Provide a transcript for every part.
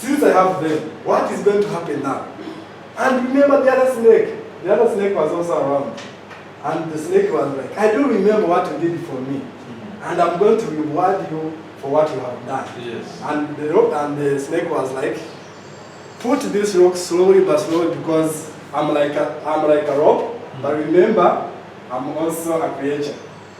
since I have them, what is going to happen now? And remember the other snake. The other snake was also around. And the snake was like, I do remember what you did for me. And I'm going to reward you for what you have done. Yes. And the snake was like, put this rock slowly but slowly because I'm like a rock. But remember, I'm also a creature.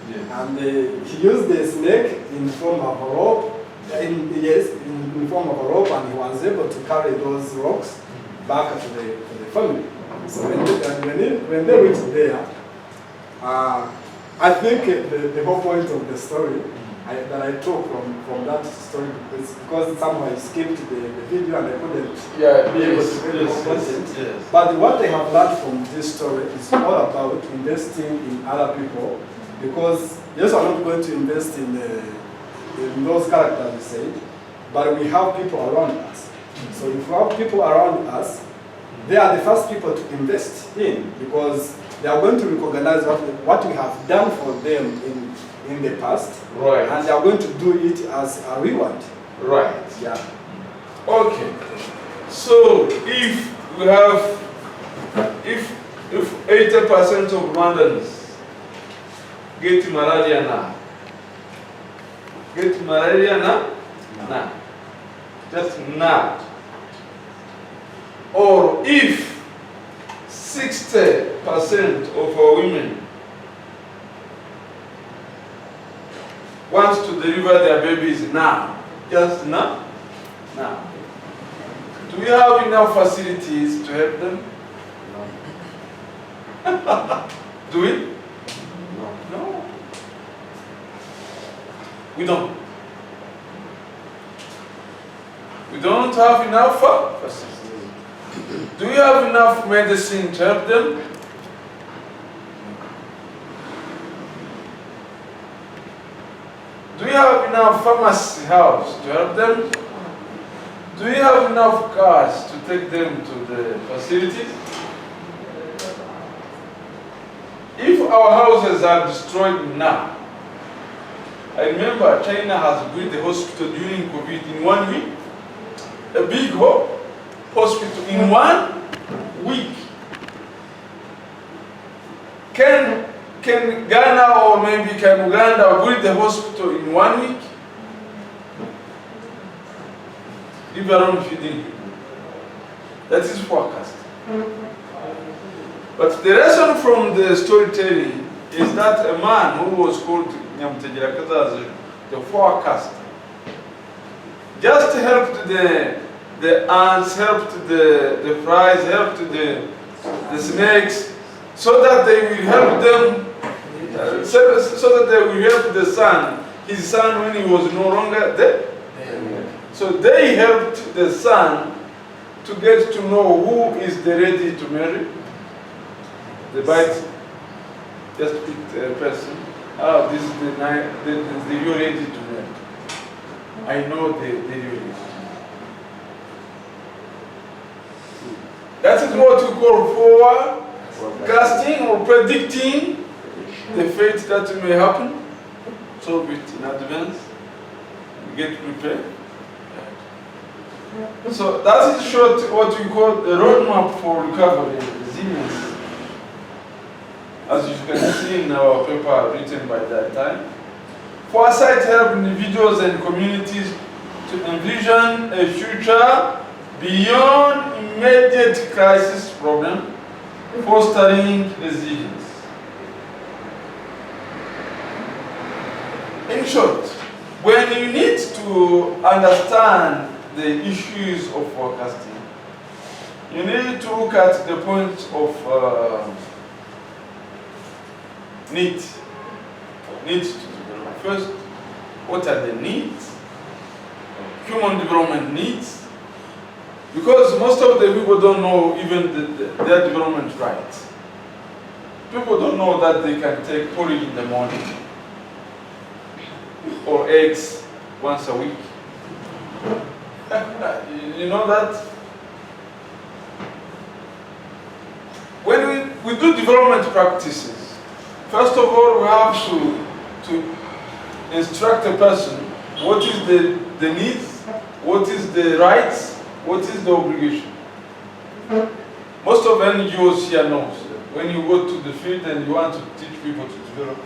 Yes. And he used the snake in form of a rope. In form of a rope, and he was able to carry those rocks back to the family. So when they reached there, I think the whole point of the story that I took from that story is because somehow I skipped the video and I couldn't be able to get the content. Yes. But what I have learned from this story is all about investing in other people, because yes, I'm not going to invest in those characters you said, but we have people around us. So if we have people around us, they are the first people to invest in, because they are going to recognize what we have done for them in the past, right, and they are going to do it as a reward. Right. Yeah. Okay. So if 80% of Rwandans get malaria now, now, just now, or if 60% of our women want to deliver their babies now, just now, do we have enough facilities to help them? No. Do we? No. We don't. We don't have enough facilities. Do we have enough medicine to help them? Do we have enough pharmacy house to help them? Do we have enough cars to take them to the facilities? If our houses are destroyed now, I remember China has built a hospital during COVID in 1 week, a big hospital in 1 week. Can Ghana or maybe can Uganda build the hospital in 1 week? Leave alone feeding people. That is forecast. But the lesson from the storytelling is that a man who was called Nyamutegera Kazaza, the forecaster, just helped the ants, helped the flies, helped the snakes, so that they will help them, so that they will help the son, his son when he was no longer there. So they helped the son to get to know who is the ready to marry. The bite just picked a person. Oh, this is the you're ready to marry. I know the you're ready to marry. That is what we call forecasting or predicting the fate that may happen. So it in advance. Get prepared. So that is short what we call the roadmap for recovery and resilience. As you can see in our paper written by that time. Foresight helps individuals and communities to envision a future beyond immediate crisis problem, fostering resilience. In short, when you need to understand the issues of forecasting, you need to look at the point of need to develop. First, what are the needs? Human development needs. Because most of the people don't know even their development rights. People don't know that they can take porridge in the morning or eggs once a week. You know that? When we do development practices, first of all, we have to instruct a person what is the needs, what is the rights, What is the obligation? Most of NGOs here knows that when you go to the field and you want to teach people to develop,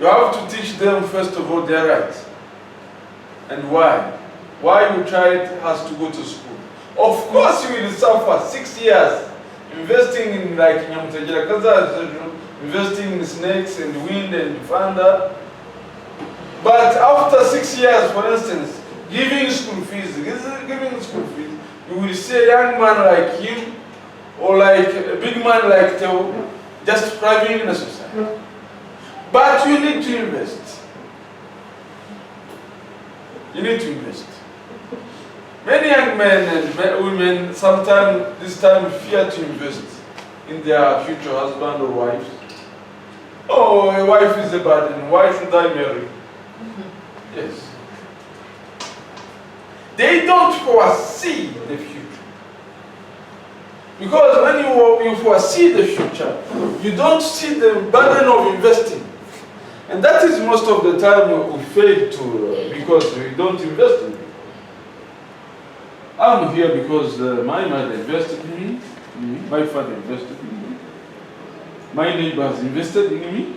you have to teach them first of all their rights. And why? Why your child has to go to school. Of course you will suffer 6 years investing in like investing in snakes and wind and thunder. But after 6 years, for instance, giving school fees, you will see a young man like him or like a big man like Theo just thriving in a society. But you need to invest. You need to invest. Many young men and women sometimes this time fear to invest in their future husband or wife. Oh, a wife is a burden. Why should I marry? Yes. They don't foresee the future. Because when you foresee the future, you don't see the burden of investing. And that is most of the time we fail to, because we don't invest in it. I'm here because my mother invested in me, my father invested in me, my neighbors invested in me,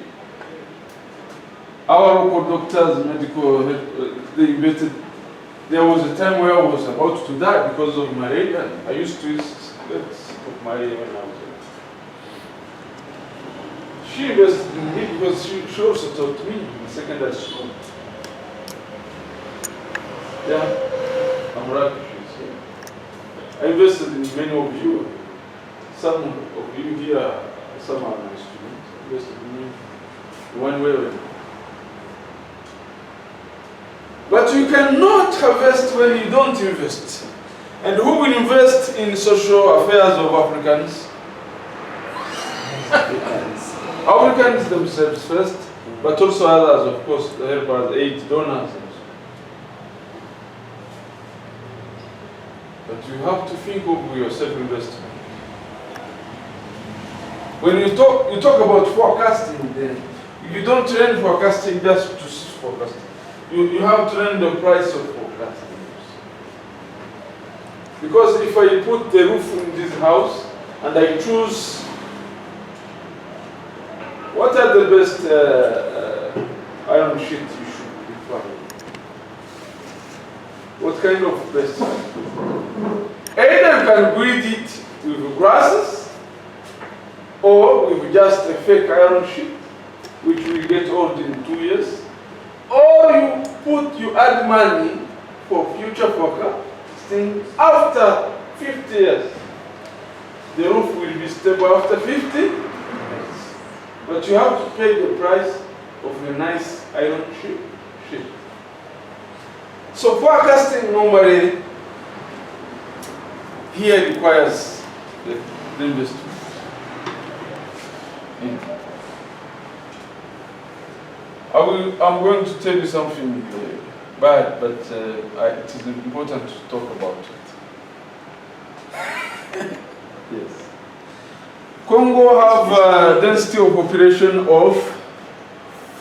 our local doctors, medical, they invested. There was a time where I was about to die because of malaria. I used to of malaria when I was young. She invested in me because she also taught me in secondary school. Yeah, I'm right. I invested in many of you. Some of you here, some are my students. Invested in me one way or another. But you cannot harvest when you don't invest. And who will invest in social affairs of Africans? Africans themselves first, but also others, of course, the helpers, aid donors. But you have to think of your self-investment. When you talk about forecasting, then you don't learn forecasting just to forecast. You have to learn the price of forecasting. Because if I put the roof in this house and I choose what are the best iron sheet you should prefer? What kind of best? Either you can breed it with grasses or with just a fake iron sheet, which will get old in 2 years. Or you add money for future forecasting after 50 years. The roof will be stable after 50 years. But you have to pay the price of a nice iron sheet. So forecasting normally here requires the investment. I'm going to tell you something bad, but it is important to talk about it. Yes. Congo have a density of population of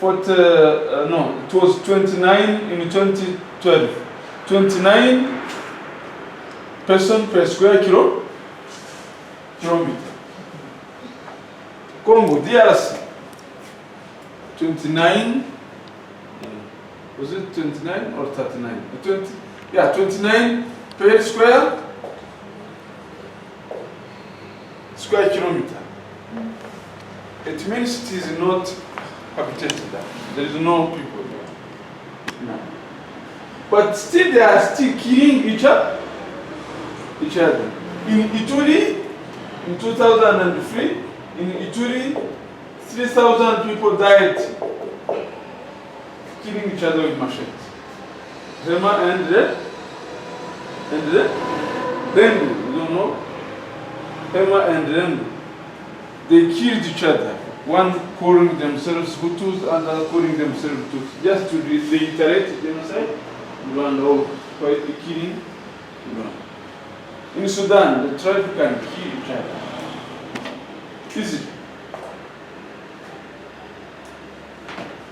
it was 29 in 2012. 29 person per square kilometer. Congo, DRC. 29, was it 29 or 39? 29 per square kilometer. It means it is not habitated. There is no people there. No. But still they are still killing each other. In Ituri, in 2003, in Ituri, 3,000 people died killing each other with machetes. Rema and Rendu, you don't know? Rema and Rendu. They killed each other. One calling themselves Hutus, another calling themselves Tutsis. Just to reiterate genocide. One of quietly killing. In Sudan, the tribe can kill each other. Easily.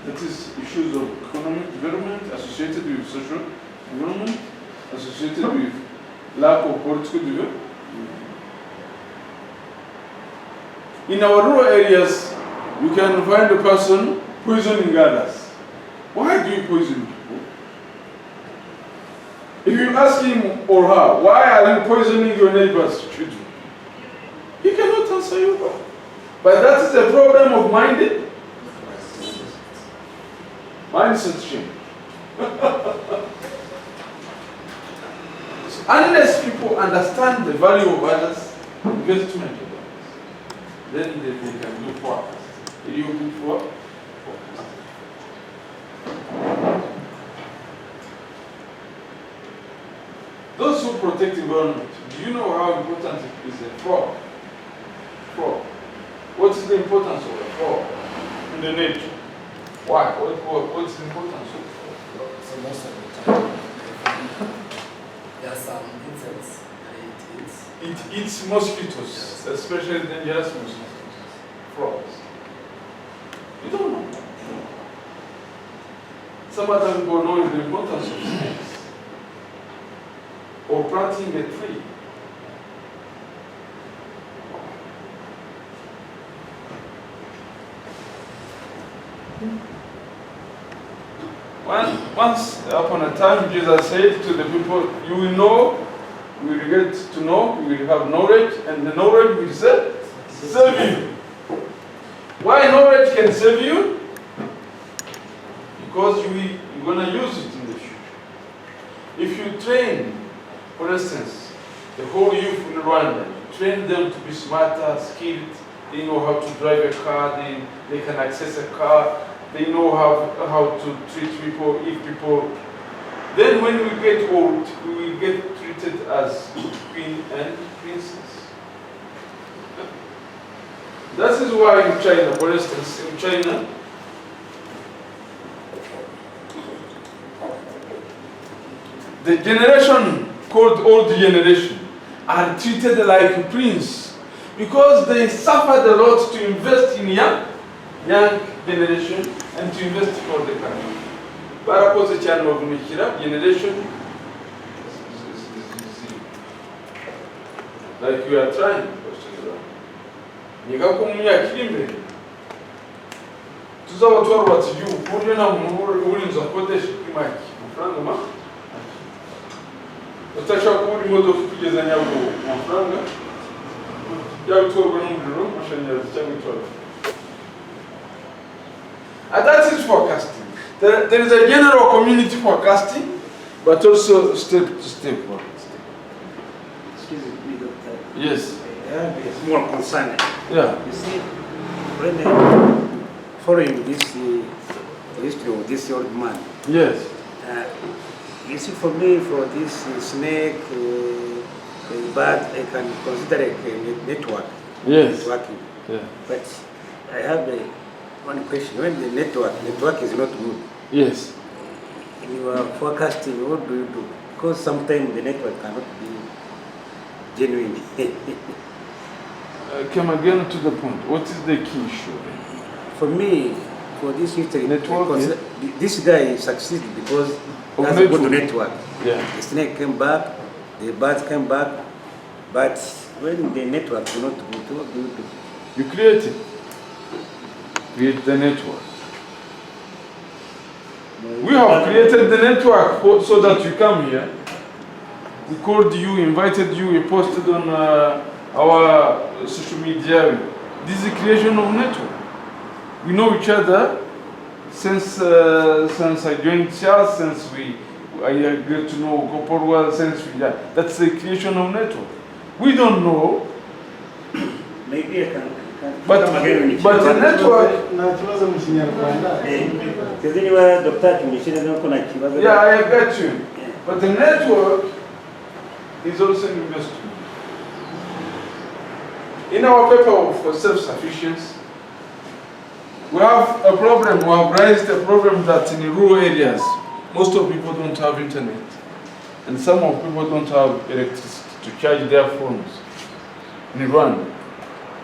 That is issues of economic development associated with social development, associated with lack of political development. In our rural areas, you can find a person poisoning others. Why do you poison people? If you ask him or her, why are you poisoning your neighbor's children? He cannot answer you why. But that is a problem of mindset change. Unless people understand the value of others, investment of others, then they can do forecast. Did you do forecast? Those who protect the environment, do you know how important it is a frog? Frog. What is the importance of a frog in the nature? Why? What's the importance of a frog? So most of the time, there are some insects that It eats mosquitoes, especially dangerous mosquitoes. Frogs. You don't know. Some other people know the importance of snakes. Or planting a tree. Once upon a time, Jesus said to the people, you will know, you will get to know, you will have knowledge, and the knowledge will save you. Why knowledge can save you? Because you're going to use it in the future. If you train, for instance, the whole youth in Rwanda, train them to be smarter, skilled, they know how to drive a car, they can access a car, they know how to treat people, if people. Then when we get old, we will get treated as queen and princess. That is why in China, for instance, in China, the generation called old generation are treated like a prince because they suffered a lot to invest in young generation and to invest for the country. Barakoze cyane bavunikira generation like you are trying. Niga ko mu myaka iri imbere tuzaba twarubatse igihugu ku buryo nta muntu urinze akodesha imaki amafaranga ma utashaka kubura imodoka kugeza Nyabugogo amafaranga yagutorwa n'umuriro amashanyarazi cyangwa itoro. And that is forecasting. There is a general community forecasting, but also step-to-step forecasting. Excuse me, Doctor. Yes. I have a small concern. Yeah. You see, when following this history of this old man, Yes. you see, for me, for this snake, bird, I can consider it a network. Yes. Networking. Yeah. But I have one question. When the network is not good, Yes. in your forecasting, what do you do? Because sometimes the network cannot be genuine. Come again to the point. What is the key issue? For me, for this history, Network, because this guy succeeded because he Of has a good network. network. Yeah. The snake came back, the birds came back, but when the network is not good, what do you do? You create it. Create the network. We have created the network so that you come here. We called you, invited you, we posted on our social media. This is the creation of network. We know each other since I joined CIAS, since I get to know Goporwa, since that's the creation of network. We don't know, Maybe I can but the network. nta kibazo mu kinyarwanda. Anyway, Dr. Kimishina no kuna kibazo. Yeah, I get you. But the network is also an investment. In our paper for self-sufficiency, we have a problem, we have raised a problem that in the rural areas, most of people don't have internet. And some of people don't have electricity to charge their phones in Rwanda.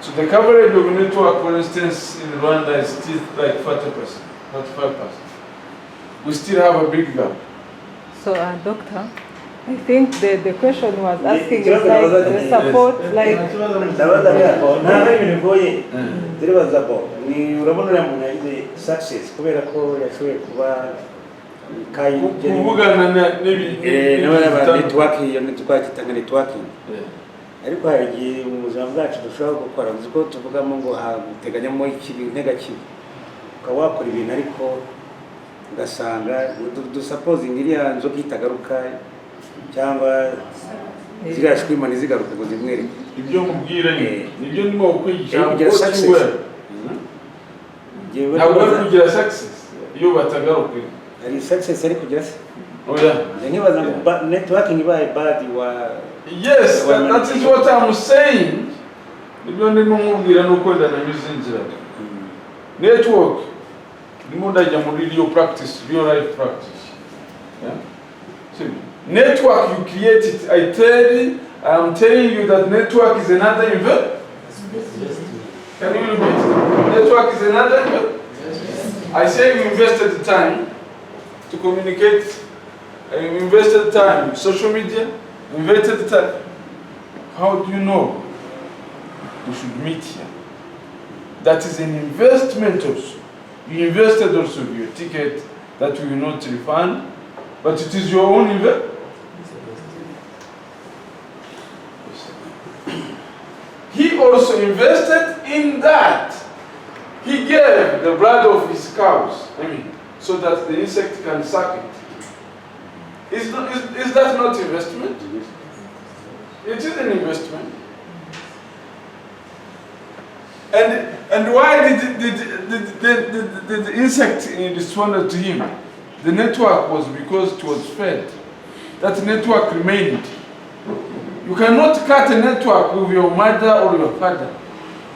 So the coverage of network, for instance, in Rwanda is still like 40%, 45%. We still have a big gap. So, Doctor, I think the question was asking Yeah, is like the support, like ndabaza nta ibintu bigoye turibaza bo ni urabona uriya muntu yagize success kubera ko yashoboye kuba kuvugana n'aba networking, iyo network itanga networking. Ariko hari igihe mu buzima bwacu dushobora gukora uzi ko tuvugamo ngo hateganyamo ikibi ntega kibi ukaba wakora ibintu ariko ugasanga dusapozinga iriya nzoga itagaruka cyangwa ziriya shwimani zigaruka ngo zimwereke ibyo mubwira nibyo ndimo kukwigisha kugira success. ntabwo bari kugira success iyo batagaruka. Hari success ari kugira se oya nibaza ngo networking ibaye bad wa yes, that is what I'm saying. Nibyo ndimo mubwira nuko ndananyuze inzira. Network ndimo ndajya muri real practice, real life practice. Yeah? So, network you create it. I'm telling you that network is another investment. Can you repeat? Network is another investment. I say you invested time to communicate. You invested time in social media. Invested time. How do you know we should meet here? That is an investment also. You invested also your ticket that you will not refund, but it is your own investment. He also invested in that. He gave the blood of his cows, so that the insect can suck it. Is that not investment? It is an investment. And why did the insect respond to him? The network was because it was fed. That network remained. You cannot cut a network with your mother or your father.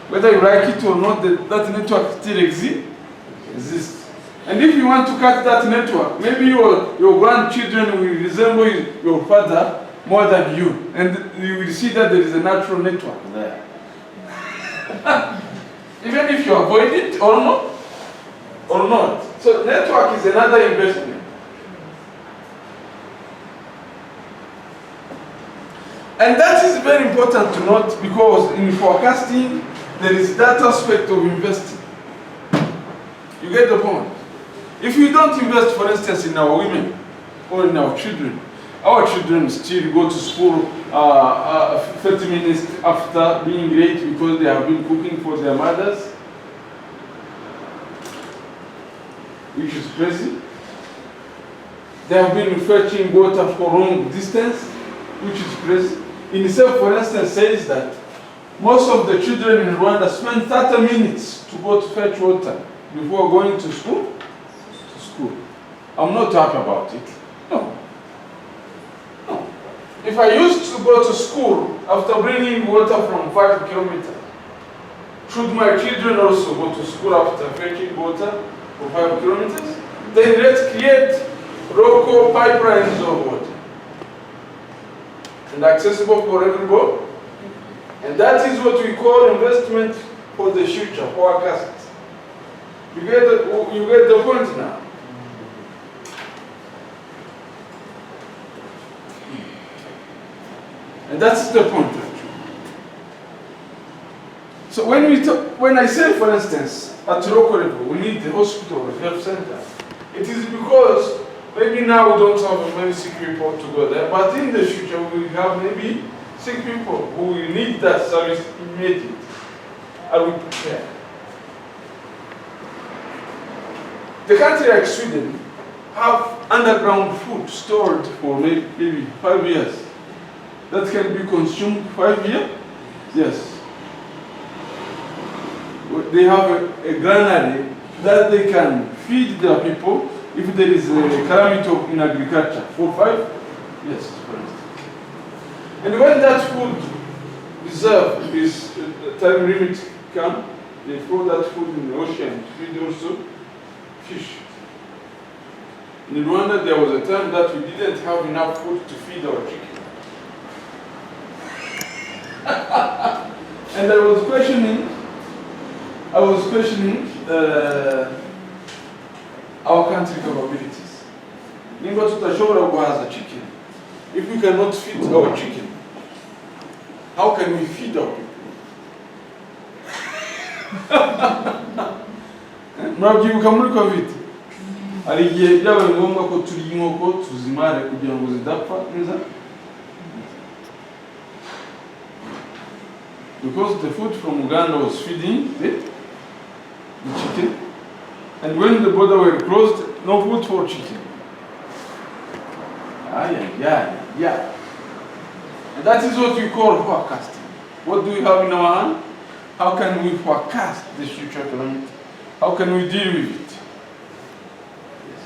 Whether you like it or not, that network still exists. And if you want to cut that network, maybe your grandchildren will resemble your father more than you. And you will see that there is a natural network there. Even if you avoid it or not. So network is another investment. And that is very important to note because in forecasting, there is that aspect of investing. You get the point? If you don't invest, for instance, in our women or in our children still go to school 30 minutes after being late because they have been cooking for their mothers, which is crazy. They have been fetching water for long distance, which is crazy. UNICEF, for instance, says that most of the children in Rwanda spend 30 minutes to go to fetch water before going to school. I'm not happy about it. No. If I used to go to school after bringing water from 5 kilometers, should my children also go to school after fetching water for 5 kilometers? Then let's create local pipelines of water and accessible for everybody. And that is what we call investment for the future, forecast. You get the point now. And that's the point, actually. So when I say, for instance, at local level, we need the hospital or health center, it is because maybe now we don't have many sick people to go there, but in the future we will have maybe sick people who will need that service immediately. Are we prepared? The country like Sweden have underground food stored for maybe 5 years. That can be consumed 5 years? Yes. They have a granary that they can feed their people if there is a calamity in agriculture for 5 years, for instance. And when that food reserve is time limit come, they throw that food in the ocean to feed also fish. In Rwanda, there was a time that we didn't have enough food to feed our chicken. And I was questioning our country capabilities. If If we cannot feed our chicken, how can we feed our people? Murabyibuka muri covid hari igihe byabaye ngombwa ko turya inkoko tuzimare kugira ngo zidapfa neza, because the food from Uganda was feeding the chicken, and when the border were closed, no food for chicken. Yeah. And that is what we call forecasting. What do we have in our hand? How can we forecast the future economy? How can we deal with it? Yes.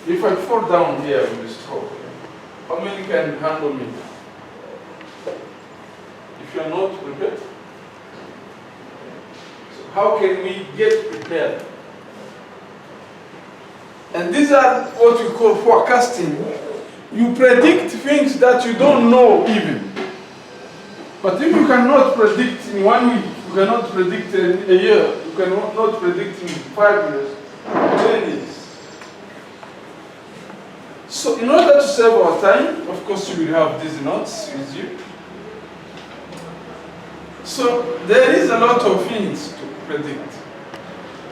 If I fall down here with this stroke, how many can handle me? If you are not prepared? So how can we get prepared? And these are what we call forecasting. You predict things that you don't know even. But if you cannot predict in 1 week, you cannot predict in a year, you cannot predict in 5 years, 10 years. So in order to save our time, of course you will have these notes with you. So there is a lot of things to predict.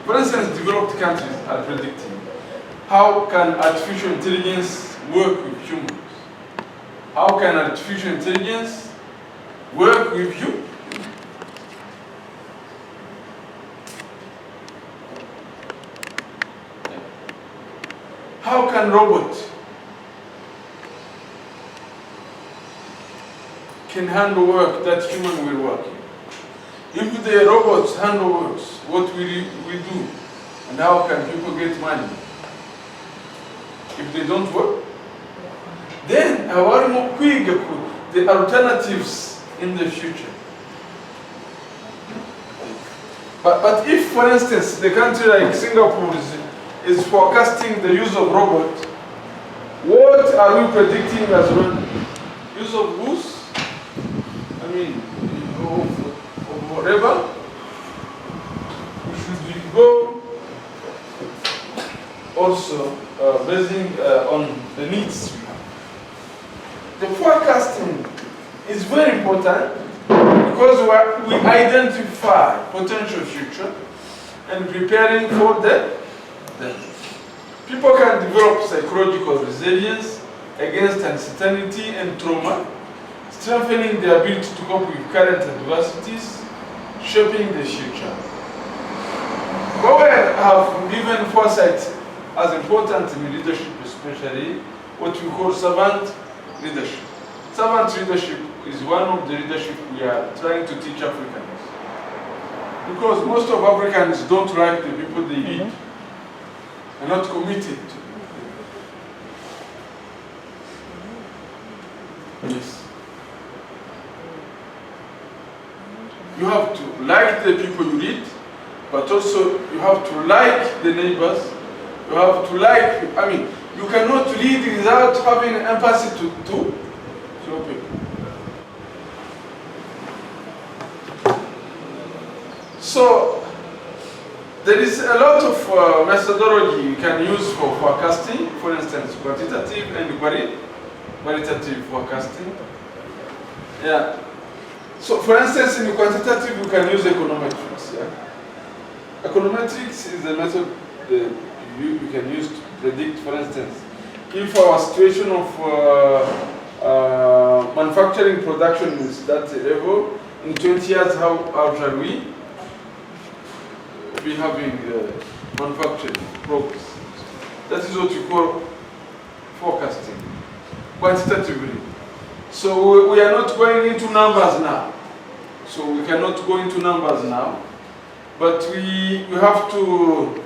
For instance, developed countries are predicting. How can artificial intelligence work with humans? How can artificial intelligence work with you? How can robots can handle work that human will work in? If the robots handle works, what will we do? And how can people get money? If they don't work, then the alternatives in the future. But if, for instance, the country like Singapore is forecasting the use of robots, what are we predicting as well? Use of goods? I mean, of whatever? Should we go also basing on the needs we have? The forecasting is very important because we identify potential future and preparing for them. People can develop psychological resilience against uncertainty and trauma, strengthening their ability to cope with current adversities, shaping the future. Powell have given foresight as important in leadership, especially what we call servant leadership. Servant leadership is one of the leadership we are trying to teach Africans. Because most of Africans don't like the people they lead. They're not committed to. Yes. You have to like the people you lead, but also you have to like the neighbors. You have to like, you cannot lead without having empathy to people. So, there is a lot of methodology you can use for forecasting, for instance, quantitative and qualitative forecasting. Yeah. So, for instance, in quantitative, you can use econometrics. Yeah? Econometrics is a method you can use to predict, for instance, if our situation of manufacturing production is that level, in 20 years, how shall we be having manufacturing progress? That is what you call forecasting, quantitatively. So we are not going into numbers now. So we cannot go into numbers now, but we have to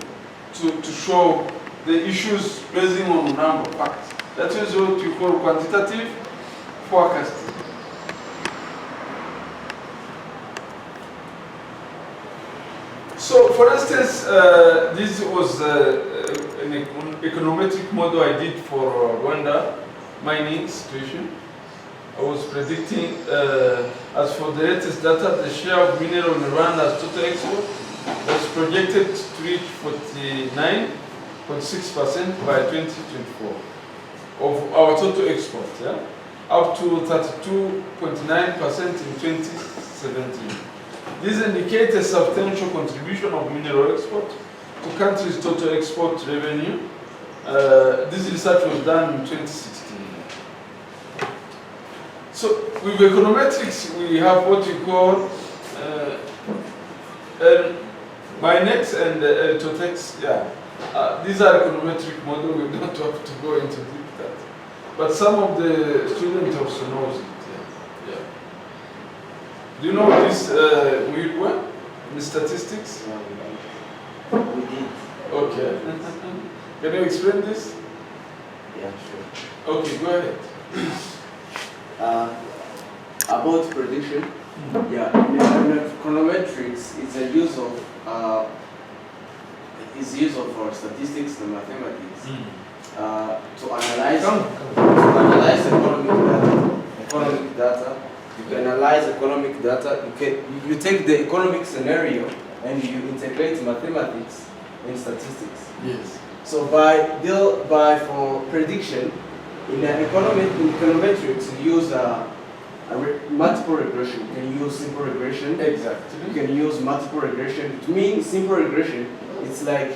show the issues based on number of facts. That is what you call quantitative forecasting. So, for instance, this was an econometric model I did for Rwanda mining situation. I was predicting, as for the latest data, the share of mineral in Rwanda's total export was projected to reach 49.6% by 2024. of our total export, yeah, up to 32.9% in 2017. This indicates a substantial contribution of mineral export to country's total export revenue. This research was done in 2016. So with econometrics, we have what we call Minex and Totex. Yeah, these are econometric models. We don't have to go into deep that, but some of the students also knows it. Yeah. Yeah. Do you know this weird one? The statistics? We did. Okay. Can you explain this? Yeah, sure. Okay, go ahead. About prediction, yeah, in econometrics, it's a use of statistics and mathematics to analyze economic data. You can analyze economic data. You take the economic scenario and you integrate mathematics and statistics. Yes. So for prediction, in econometrics, you use multiple regression. You can use simple regression. Exactly. You can use multiple regression. To me, simple regression, it's like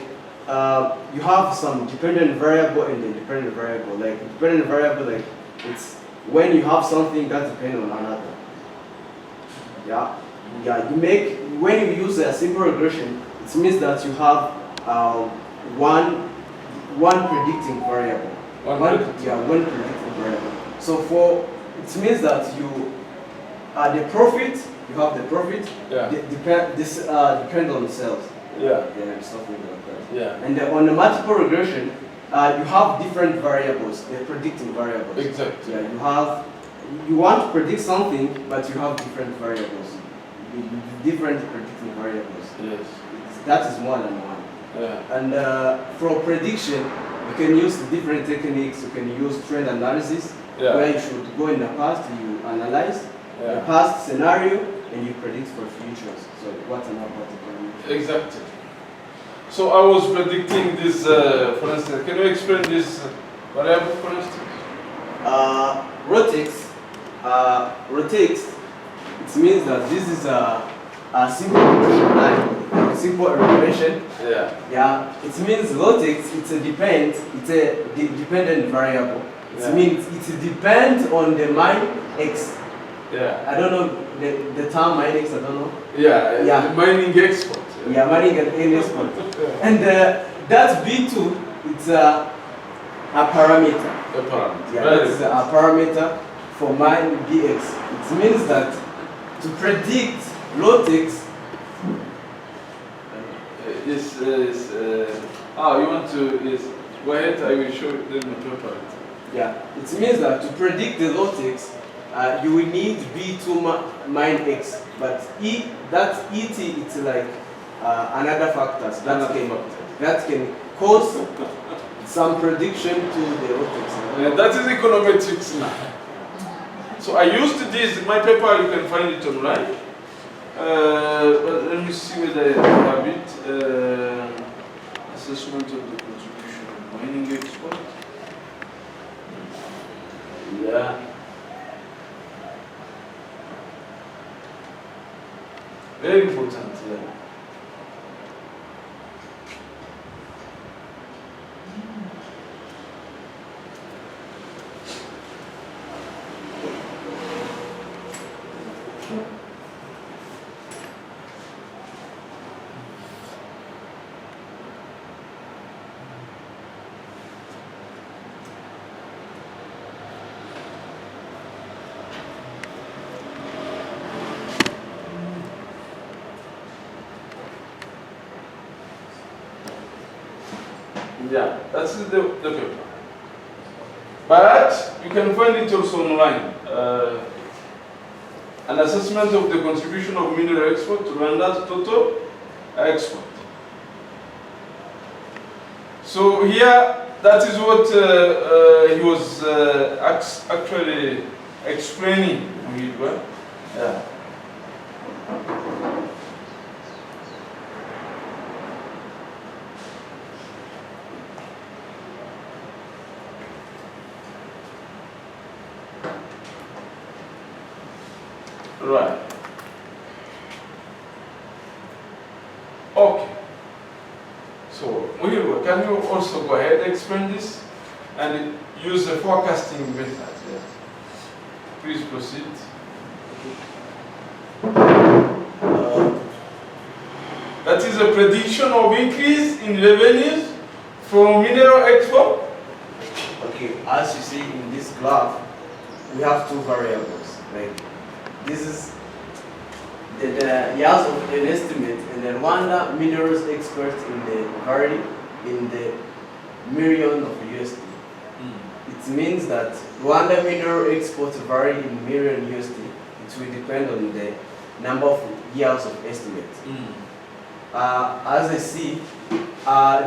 you have some dependent variable and independent variable. Like dependent variable, like it's when you have something that depends on another. Yeah, yeah. When you use a simple regression, it means that you have one predicting variable. One predicting variable. So it means that you the profit, you have the profit. Yeah. Depend on sales. Yeah. Yeah, something like that. Yeah. And on the multiple regression, you have different variables. They're predicting variables. Exactly. Yeah, you want to predict something, but you have different variables. Different predicting variables. Yes. That is one and one. Yeah. And for prediction, you can use different techniques. You can use trend analysis, where you should go in the past, you analyze the past scenario, and you predict for futures. So what's an economy? Exactly. So I was predicting this, for instance, can you explain this variable, for instance? Rotates, it means that this is a simple regression line, simple regression. Yeah. Yeah, it means rotates, it's a dependent variable. It means it depends on the mine X. Yeah. I don't know the term mine X, I don't know. Yeah, Yeah. mining export. Yeah, mining and export. And that B2, it's a parameter. A parameter. Yeah, that is a parameter for mine BX. It means that to predict rotates. You want to, yes, go ahead, I will show them the paper. Yeah, it means that to predict the rotates, you will need B2 mine X, but that ET, it's like another factors that can cause some prediction to the rotates. That is econometrics now. So I used this, my paper, you can find it online. But let me see whether I have it. Assessment of the contribution of mining export. Yeah. Very important, yeah. Yeah, that's the paper. But you can find it also online. An assessment of the contribution of mineral export to Rwanda's total export. So here, that is what he was actually explaining. Yeah. Right. Okay. So, Muhirwa, can you also go ahead and explain this and use the forecasting method? Yeah. Please proceed. That is a prediction of increase in revenues from mineral export. Okay, as you see in this graph, we have two variables. Like this is the years of an estimate, and the Rwanda minerals export in the million of USD. It means that Rwanda mineral exports vary in million USD. It will depend on the number of years of estimate. As I see,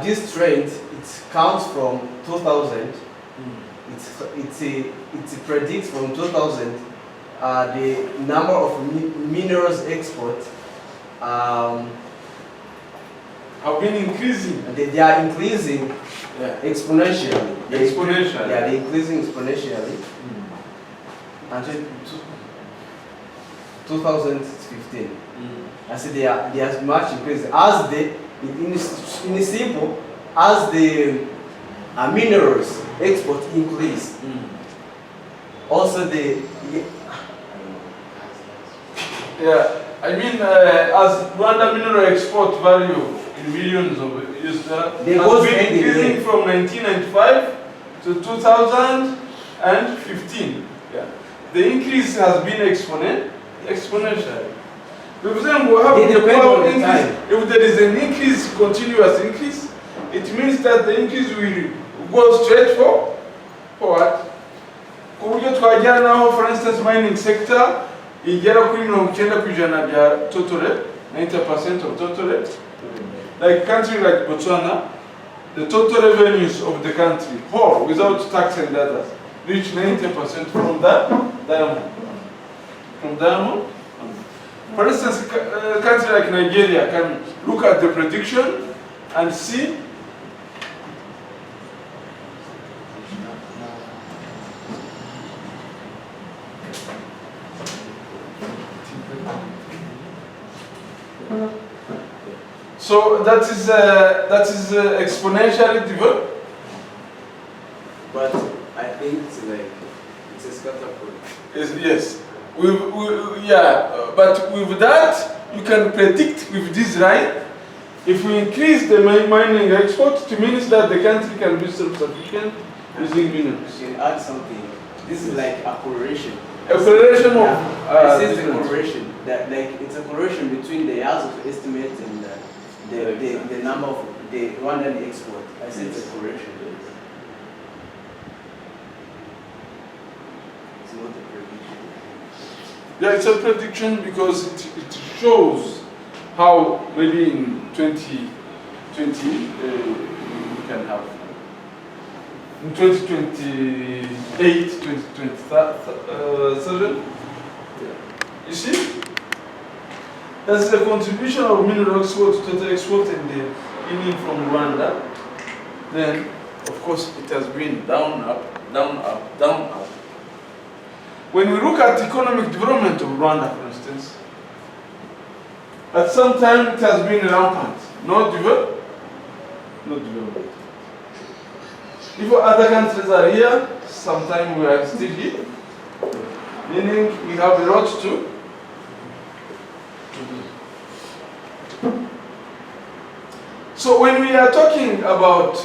this trend, it counts from 2000. It predicts from 2000 the number of minerals export have been increasing. They are increasing exponentially. Exponentially. They're increasing exponentially until 2015. I say they are much increasing as in simple as the minerals export increase. Also I mean, as Rwanda mineral export value in millions of US dollars has been increasing from 1995 to 2015. Yeah. The increase has been exponential. For example, if there is an increase, continuous increase, it means that the increase will go straight for what? For instance, mining sector, igera kuri 90% bya total rate, 90% of total rate. Like a country like Botswana, the total revenues of the country, whole, without tax and others, reach 90% from that diamond. From diamond. For instance, a country like Nigeria can look at the prediction and see so that is exponentially developed. But I think it's a scatter plot. Yes. But with that, you can predict with this line, if we increase the mining export, it means that the country can be self-sufficient using minerals. You can add something. This is like a correlation. A correlation of this is a correlation. It's a correlation between the years of estimate and the number of the Rwandan export. I said it's a correlation. It's not a prediction. Yeah, it's a prediction because it shows how maybe in 2020 we can have, in 2028, 2027. You see? That's the contribution of mineral export to the export and the in from Rwanda. Then, of course, it has been down, up, down, up, down, up. When we look at economic development of Rwanda, for instance, at some time it has been rampant, not developed. If other countries are here, sometimes we are still here, meaning we have a lot to do. So when we are talking about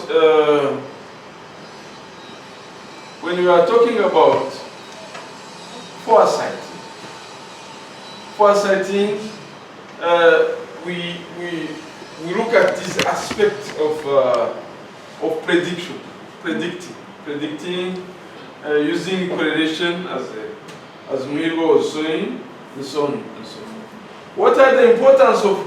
foresighting, we look at this aspect of predicting, using correlation as Muhirwa was showing, and so on and so on. What are the importance of